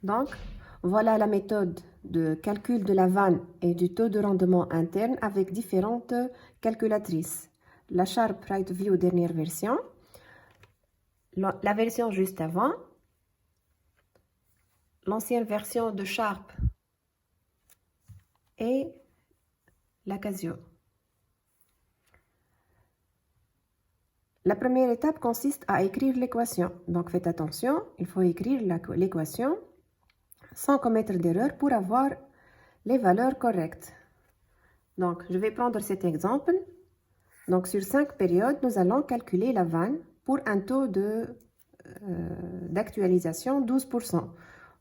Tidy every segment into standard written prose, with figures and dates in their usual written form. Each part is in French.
Donc, voilà la méthode de calcul de la vanne et du taux de rendement interne avec différentes calculatrices. La Sharp Right View dernière version, la version juste avant, l'ancienne version de Sharp et la Casio. La première étape consiste à écrire l'équation. Donc faites attention, il faut écrire l'équation sans commettre d'erreur pour avoir les valeurs correctes. Donc je vais prendre cet exemple. Donc sur 5 périodes, nous allons calculer la vanne pour un taux d'actualisation 12%.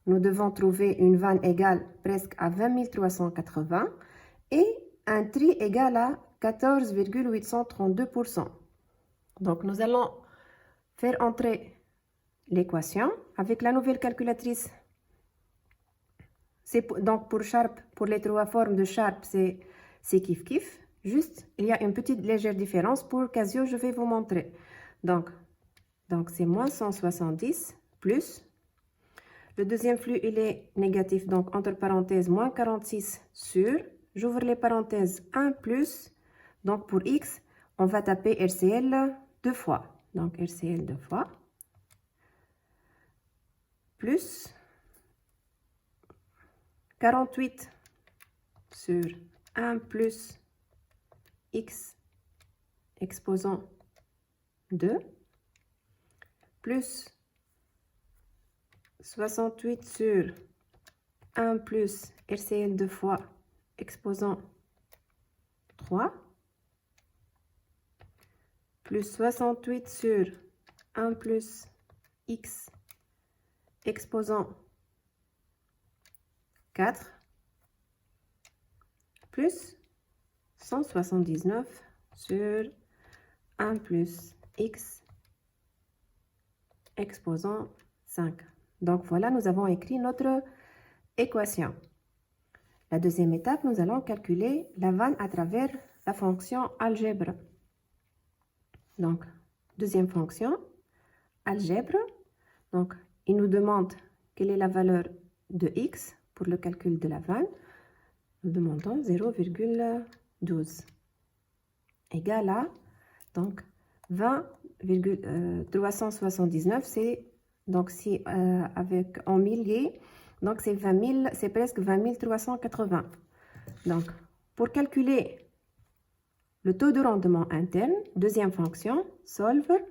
Nous devons trouver une vanne égale presque à 20 380 et un tri égal à 14,832%. Donc nous allons faire entrer l'équation avec la nouvelle calculatrice. Donc pour Sharp, pour les trois formes de Sharp, c'est kiff. Juste, il y a une petite légère différence. Pour Casio, je vais vous montrer. Donc c'est moins 170 plus. Le deuxième flux, il est négatif. Donc entre parenthèses, moins 46 sur. J'ouvre les parenthèses 1 plus. Donc pour X, on va taper RCL deux fois. Donc RCL deux fois. Plus 48 sur 1 plus X exposant 2 plus 68 sur 1 plus RCL deux fois exposant 3 plus 68 sur 1 plus X exposant 4 plus 179 sur 1 plus X exposant 5. Donc voilà, nous avons écrit notre équation. La deuxième étape, nous allons calculer la vanne à travers la fonction algèbre. Donc, deuxième fonction, algèbre. Donc, il nous demande quelle est la valeur de X pour le calcul de la vanne. Nous demandons 0,12 égale à donc 20,379, c'est donc si avec en milliers, donc c'est 20 000, c'est presque 20 380. Donc pour calculer le taux de rendement interne, deuxième fonction, solver,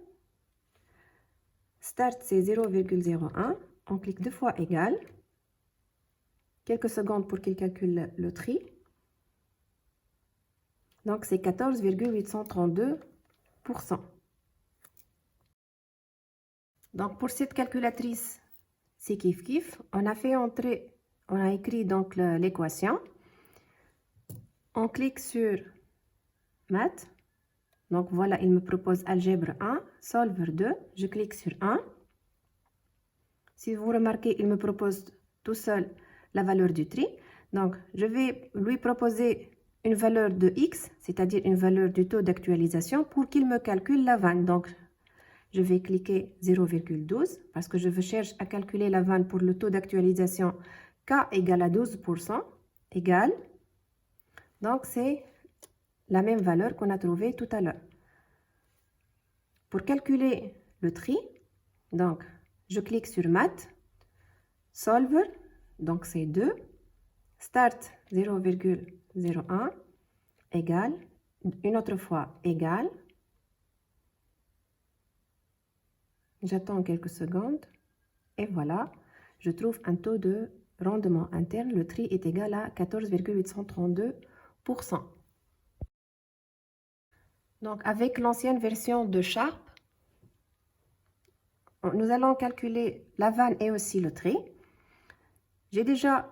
start c'est 0,01, on clique deux fois égal, quelques secondes pour qu'il calcule le tri. Donc c'est 14,832%. Donc pour cette calculatrice, c'est kiff. On a fait entrer, on a écrit donc l'équation. On clique sur Math. Donc voilà, il me propose algèbre 1, solver 2. Je clique sur 1. Si vous remarquez, il me propose tout seul la valeur du tri. Donc je vais lui proposer une valeur de X, c'est-à-dire une valeur du taux d'actualisation pour qu'il me calcule la vanne. Donc je vais cliquer 0,12 parce que je cherche à calculer la vanne pour le taux d'actualisation K égale à 12%, égale. Donc, c'est la même valeur qu'on a trouvée tout à l'heure. Pour calculer le tri, donc, je clique sur Math, Solver, donc c'est 2, Start 0,01, égale, une autre fois égale. J'attends quelques secondes et voilà, je trouve un taux de rendement interne. Le tri est égal à 14,832%. Donc avec l'ancienne version de Sharp, nous allons calculer la vanne et aussi le tri. J'ai déjà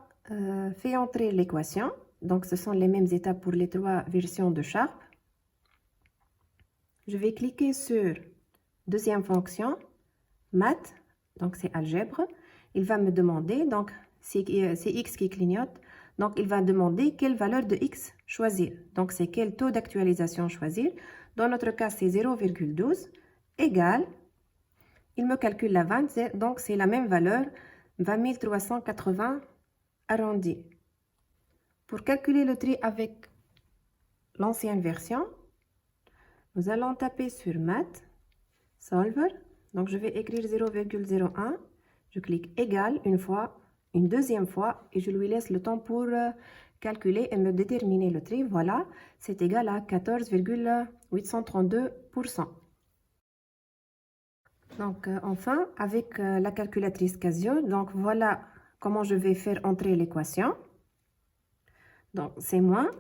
fait entrer l'équation. Donc ce sont les mêmes étapes pour les trois versions de Sharp. Je vais cliquer sur deuxième fonction. Math, donc c'est algèbre, il va me demander, donc c'est X qui clignote, donc il va demander quelle valeur de X choisir. Donc c'est quel taux d'actualisation choisir. Dans notre cas, c'est 0,12 égale, il me calcule la vanne, donc c'est la même valeur, 20 380 arrondi. Pour calculer le tri avec l'ancienne version, nous allons taper sur Math, Solver. Donc, je vais écrire 0,01. Je clique égal une fois, une deuxième fois, et je lui laisse le temps pour calculer et me déterminer le tri. Voilà, c'est égal à 14,832%. Donc, enfin, avec la calculatrice Casio, donc voilà comment je vais faire entrer l'équation. Donc, c'est moins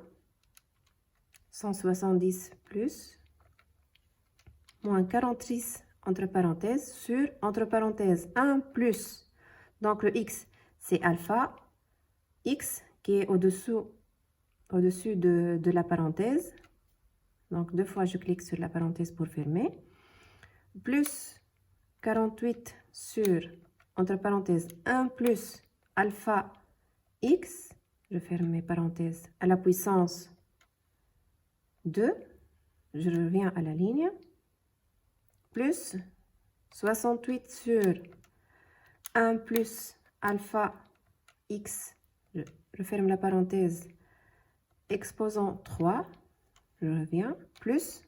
170 plus moins 46 entre parenthèses sur entre parenthèses 1 plus. Donc, le x, c'est alpha, x qui est au-dessus de la parenthèse. Donc, deux fois, je clique sur la parenthèse pour fermer. Plus 48 sur, entre parenthèses, 1 plus alpha x, je ferme mes parenthèses, à la puissance 2, je reviens à la ligne, plus 68 sur 1 plus alpha x, je ferme la parenthèse, exposant 3, je reviens, plus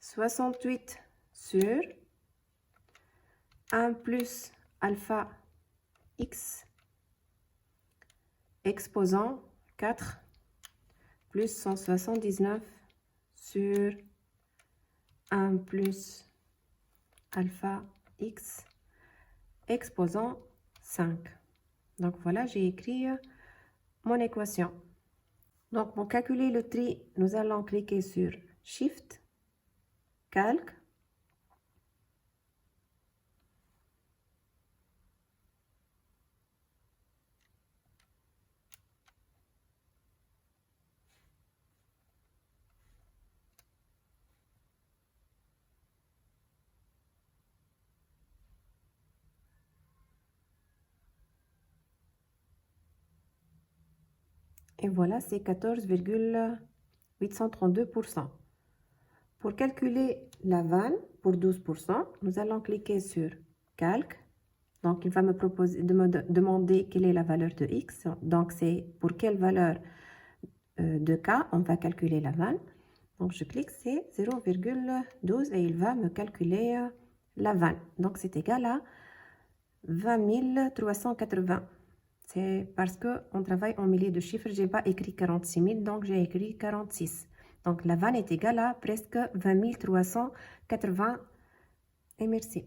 68 sur 1 plus alpha x exposant 4 plus 179 sur 1 plus alpha x exposant 5. Donc voilà, j'ai écrit mon équation. Donc pour calculer le tri, nous allons cliquer sur Shift, Calque. Et voilà, c'est 14,832%. Pour calculer la vanne pour 12%, nous allons cliquer sur Calque. Donc, il va me proposer de me demander quelle est la valeur de x. Donc, c'est pour quelle valeur de k on va calculer la vanne. Donc, je clique, c'est 0,12 et il va me calculer la vanne. Donc, c'est égal à 20 380. C'est parce qu'on travaille en milliers de chiffres, je n'ai pas écrit 46 000, donc j'ai écrit 46. Donc la vanne est égale à presque 20 380. Et merci.